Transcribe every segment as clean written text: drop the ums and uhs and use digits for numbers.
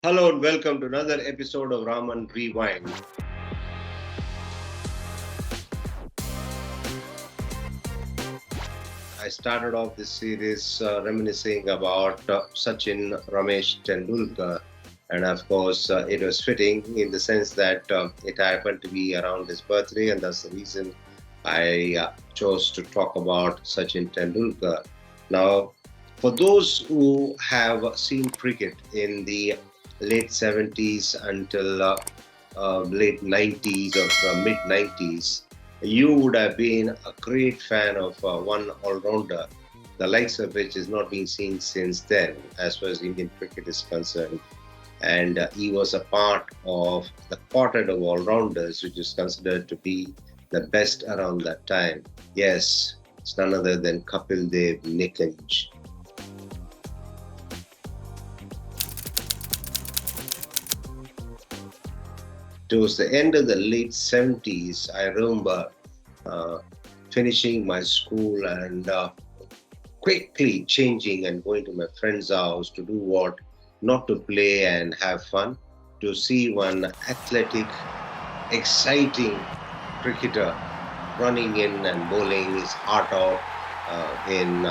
Hello and welcome to another episode of Raman Rewinds. I started off this series reminiscing about Sachin Ramesh Tendulkar, and of course, it was fitting in the sense that it happened to be around his birthday, and that's the reason I chose to talk about Sachin Tendulkar. Now, for those who have seen cricket in the late 70s until late 90s or mid 90s, you would have been a great fan of one all-rounder, the likes of which is not being seen since then, as far as Indian cricket is concerned. And he was a part of the quartet of all-rounders, which is considered to be the best around that time. Yes, it's none other than Kapil Dev Nikunj. Towards the end of the late 70s, I remember uh, finishing my school and quickly changing and going to my friend's house to do what? Not to play and have fun, to see one athletic, exciting cricketer running in and bowling his heart out in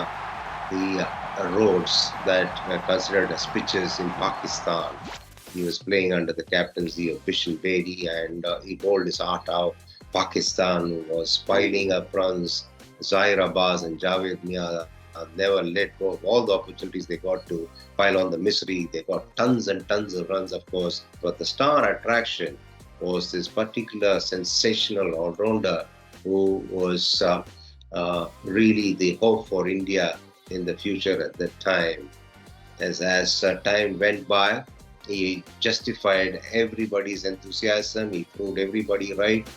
the roads that were considered as pitches in Pakistan. He was playing under the captaincy of Bishal Bedi and he bowled his heart out. Pakistan was piling up runs. Zahir Abbas and Javed Mia never let go of all the opportunities they got to pile on the misery. They got tons and tons of runs, of course. But the star attraction was this particular sensational all-rounder who was really the hope for India in the future at that time. As time went by, he justified everybody's enthusiasm. He proved everybody right.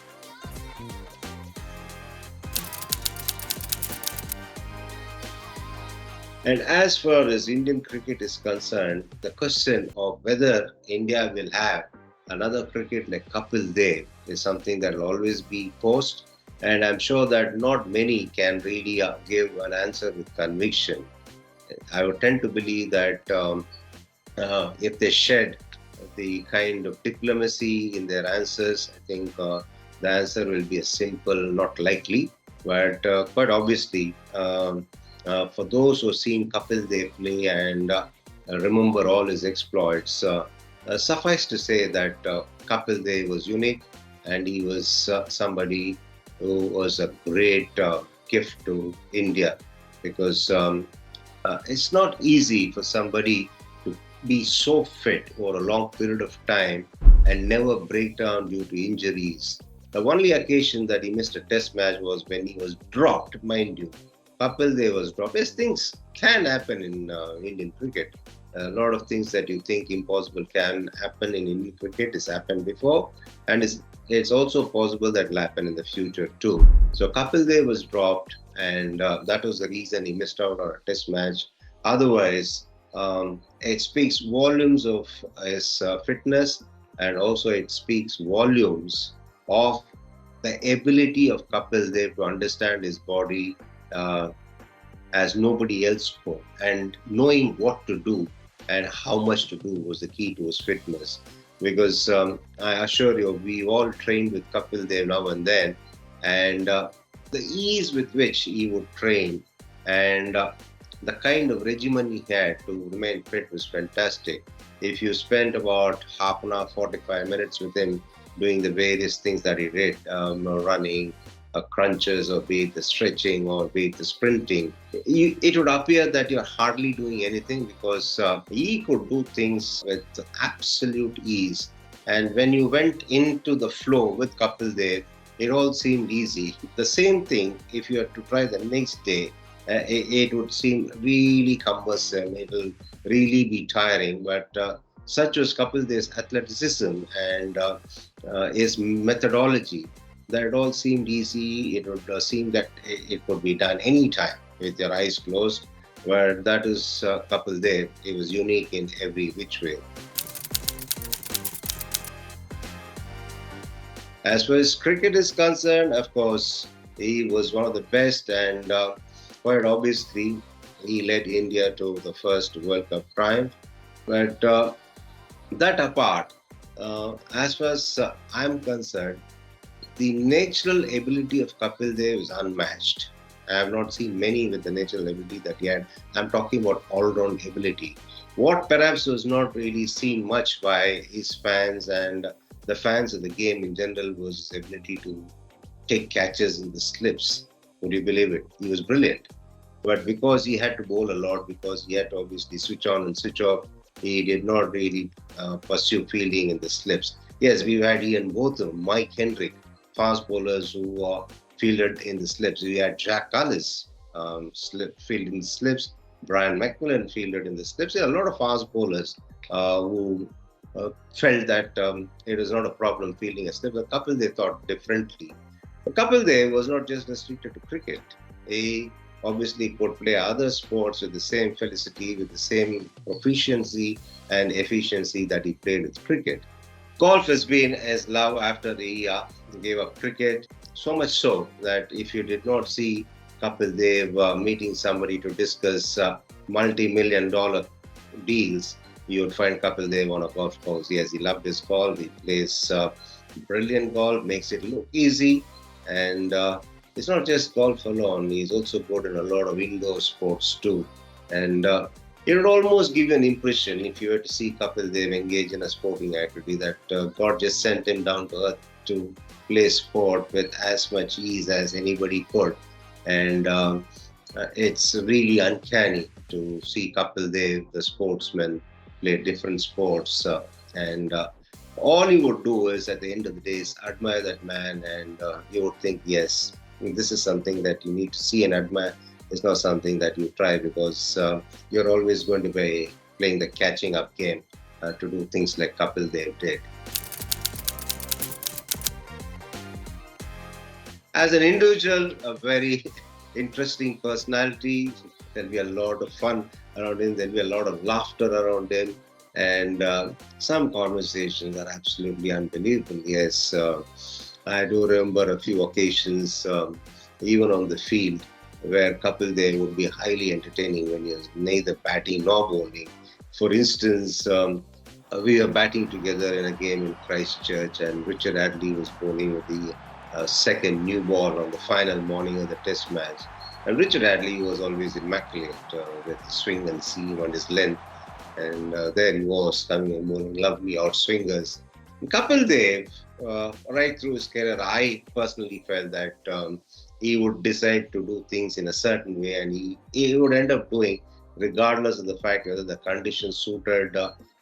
And as far as Indian cricket is concerned, the question of whether India will have another cricket like Kapil Dev is something that will always be posed. And I'm sure that not many can really give an answer with conviction. I would tend to believe that if they shed the kind of diplomacy in their answers, I think the answer will be a simple, not likely. But quite obviously, for those who have seen Kapil Dev play and remember all his exploits, suffice to say that Kapil Dev was unique and he was somebody who was a great gift to India because it's not easy for somebody to be so fit over a long period of time and never break down due to injuries. The only occasion that he missed a test match was when he was dropped, mind you. Kapil Dev was dropped. Yes, things can happen in Indian cricket. A lot of things that you think impossible can happen in Indian cricket has happened before, and it's also possible that will happen in the future too. So Kapil Dev was dropped, and that was the reason he missed out on a test match. Otherwise, it speaks volumes of his fitness, and also it speaks volumes of the ability of Kapil Dev to understand his body uh, as nobody else could, and knowing what to do and how much to do was the key to his fitness. Because I assure you, we all trained with Kapil Dev now and then, and the ease with which he would train and the kind of regimen he had to remain fit was fantastic. If you spent about half an hour, 45 minutes with him doing the various things that he did, running, crunches, or be it the stretching, or be it the sprinting, it would appear that you're hardly doing anything because he could do things with absolute ease. And when you went into the flow with Kapil Dev, it all seemed easy. The same thing, if you had to try the next day, it would seem really cumbersome. It will really be tiring. But such was Kapil Dev's athleticism and his methodology that it all seemed easy. It would seem that it could be done anytime with your eyes closed. Where that is Kapil Dev, he was unique in every which way. As far as cricket is concerned, of course, he was one of the best, and quite obviously, he led India to the first World Cup triumph. But That apart, as far as I'm concerned, the natural ability of Kapil Dev is unmatched. I have not seen many with the natural ability that he had. I'm talking about all-round ability. What perhaps was not really seen much by his fans and the fans of the game in general was his ability to take catches in the slips. Would you believe it? He was brilliant. But because he had to bowl a lot, because he had to obviously switch on and switch off, he did not really pursue fielding in the slips. Yes, we've had Ian Botham, Mike Hendrick, fast bowlers who fielded in the slips. We had Jack Cullis fielding the slips. Brian McMillan fielded in the slips. There are a lot of fast bowlers who felt that it was not a problem fielding a slip. A couple they thought differently. A couple there was not just restricted to cricket. He obviously could play other sports with the same felicity, with the same proficiency and efficiency that he played with cricket. Golf has been his love after he gave up cricket, so much so that if you did not see Kapil Dev meeting somebody to discuss multi-million dollar deals, you would find Kapil Dev on a golf course. Yes, he loved his golf. He plays brilliant golf, makes it look easy. And it's not just golf alone. He's also good in a lot of indoor sports too. And it would almost give you an impression if you were to see Kapil Dev engage in a sporting activity that God just sent him down to earth to play sport with as much ease as anybody could. And it's really uncanny to see Kapil Dev, the sportsman, play different sports. And all you would do is, at the end of the day, is admire that man, and you would think, yes, this is something that you need to see and admire. It's not something that you try because you're always going to be playing the catching up game to do things like Kapil Dev did. As an individual, a very interesting personality. There'll be a lot of fun around him. There'll be a lot of laughter around him, and some conversations are absolutely unbelievable. Yes, I do remember a few occasions, even on the field, where Kapil Dev would be highly entertaining when he was neither batting nor bowling. For instance, we were batting together in a game in Christchurch, and Richard Hadlee was bowling with the second new ball on the final morning of the Test match. And Richard Hadlee was always immaculate with his swing and seam on his length. And there he was coming and bowling lovely outswingers. And Kapil Dev, right through his career, I personally felt that he would decide to do things in a certain way, and he would end up doing, regardless of the fact whether the conditions suited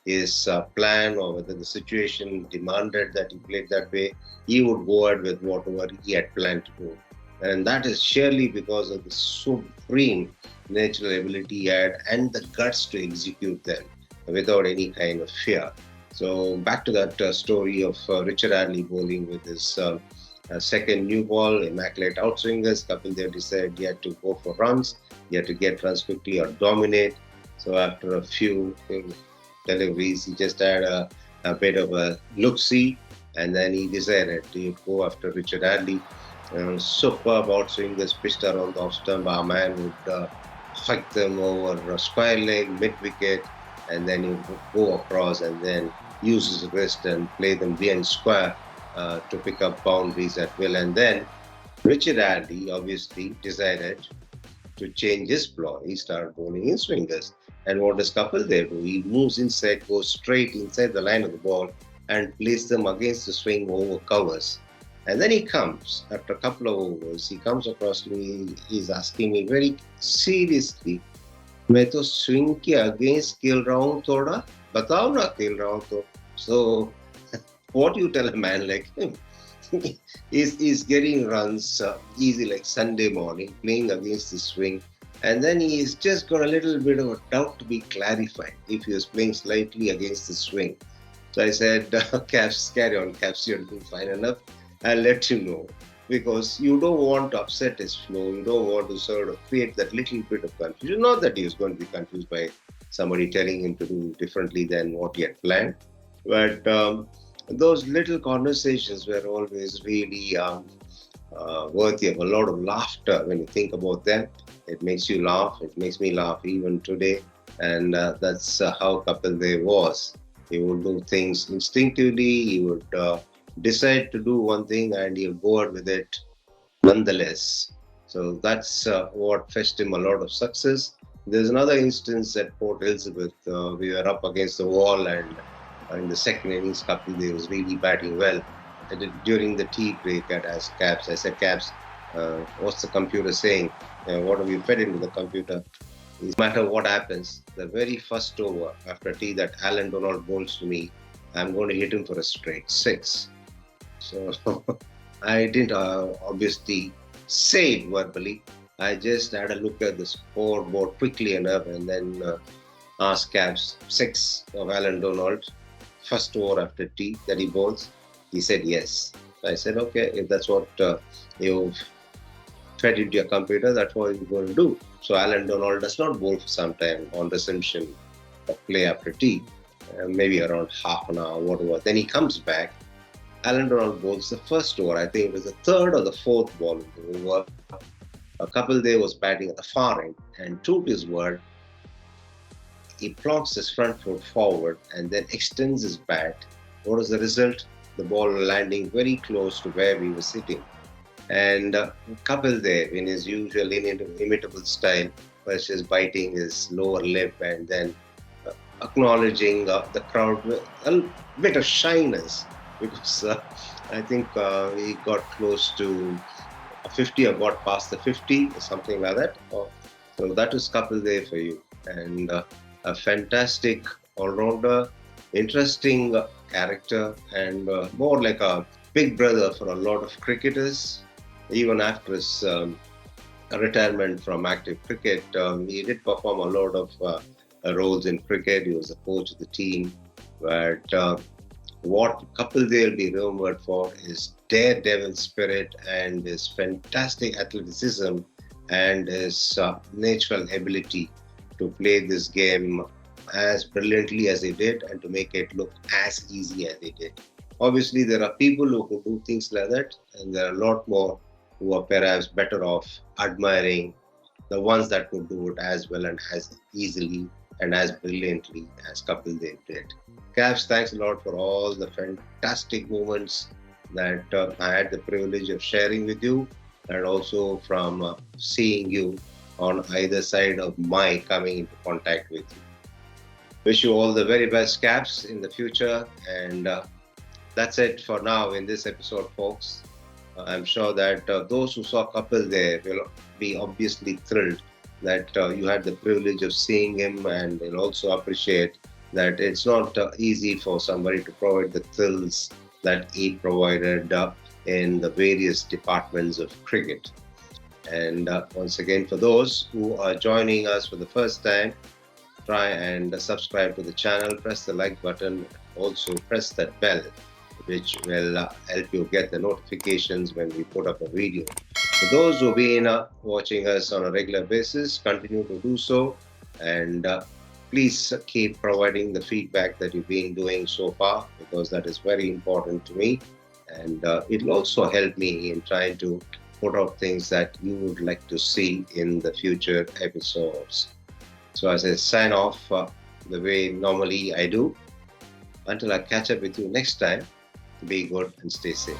his plan or whether the situation demanded that he played that way, he would go ahead with whatever he had planned to do. And that is surely because of the supreme natural ability he had and the guts to execute them without any kind of fear. So back to that story of Richard Hadlee bowling with his second new ball, immaculate outswingers. Kapil Dev decided he had to go for runs. He had to get runs quickly or dominate. So after a few deliveries, he just had a bit of a look-see, and then he decided to go after Richard Hadlee. Superb outswingers pitched around the off stump. Our man would hike them over a square leg, mid-wicket, and then he would go across and then use his wrist and play them behind square to pick up boundaries at will. And then Richard Hadlee obviously decided to change his ploy. He started bowling in swingers. And what does Kapil Dev do? He moves inside, goes straight inside the line of the ball and places them against the swing over covers. And then he comes, after a couple of overs, he comes across to me, he's asking me very seriously, मैं तो swing के against खेल रहा हूँ थोड़ा, बताओ ना खेल रहा हूँ तो. So what do you tell a man like him? He's getting runs easy like Sunday morning, playing against the swing. And then he's just got a little bit of a doubt to be clarified if he was playing slightly against the swing. So I said, Caps, carry on, Caps, you're doing fine enough. I'll let you know. Because you don't want to upset his flow. You don't want to sort of create that little bit of confusion. Not that he was going to be confused by somebody telling him to do differently than what he had planned. But those little conversations were always really worthy of a lot of laughter when you think about them. It makes you laugh. It makes me laugh even today. And that's how Kapil Dev was. He would do things instinctively. He would decide to do one thing and he'll go out with it nonetheless. So that's what fetched him a lot of success. There's another instance at Port Elizabeth. We were up against the wall, and in the second innings, Kapil Dev was really batting well. During the tea break, I asked Caps, I said, Caps, what's the computer saying? What have you fed into the computer? No matter what happens, the very first over after tea that Alan Donald bowls to me, I'm going to hit him for a straight six. So I didn't obviously say it verbally. I just had a look at the scoreboard quickly enough and then asked Caps six of Alan Donald, first over after tea that he bowls. He said yes. So I said, okay, if that's what you've fed into your computer, that's what you're going to do. So Alan Donald does not bowl for some time on resumption of play after tea, maybe around half an hour, whatever. Then he comes back. Alan Donald bowls the first over. I think it was the third or the fourth ball of the over. Kapil Dev was batting at the far end, and true to his word, he plonks his front foot forward and then extends his bat. What was the result? The ball landing very close to where we were sitting. And Kapil Dev, in his usual inimitable style, was just biting his lower lip and then acknowledging the crowd with a bit of shyness, because I think he got close to 50 or got past the 50 or something like that. So that was Kapil Dev for you. And a fantastic all-rounder, interesting character, and more like a big brother for a lot of cricketers. Even after his retirement from active cricket, he did perform a lot of roles in cricket. He was a coach of the team. But what Kapil Dev will be remembered for is daredevil spirit and his fantastic athleticism and his natural ability to play this game as brilliantly as he did and to make it look as easy as he did. Obviously, there are people who could do things like that, and there are a lot more who are perhaps better off admiring the ones that could do it as well and as easily and as brilliantly as Kapil Dev did. Caps, thanks a lot for all the fantastic moments that I had the privilege of sharing with you, and also from seeing you on either side of my coming into contact with you. Wish you all the very best, Caps, in the future. And that's it for now in this episode, folks. I'm sure that those who saw Kapil Dev will be obviously thrilled that you had the privilege of seeing him, and will also appreciate that it's not easy for somebody to provide the thrills that he provided in the various departments of cricket. And once again, for those who are joining us for the first time, try and subscribe to the channel, press the like button, also press that bell, which will help you get the notifications when we put up a video. For those who have been watching us on a regular basis, continue to do so, and please keep providing the feedback that you've been doing so far, because that is very important to me, and it will also help me in trying to put out things that you would like to see in the future episodes. So as I sign off the way normally I do, until I catch up with you next time, be good and stay safe.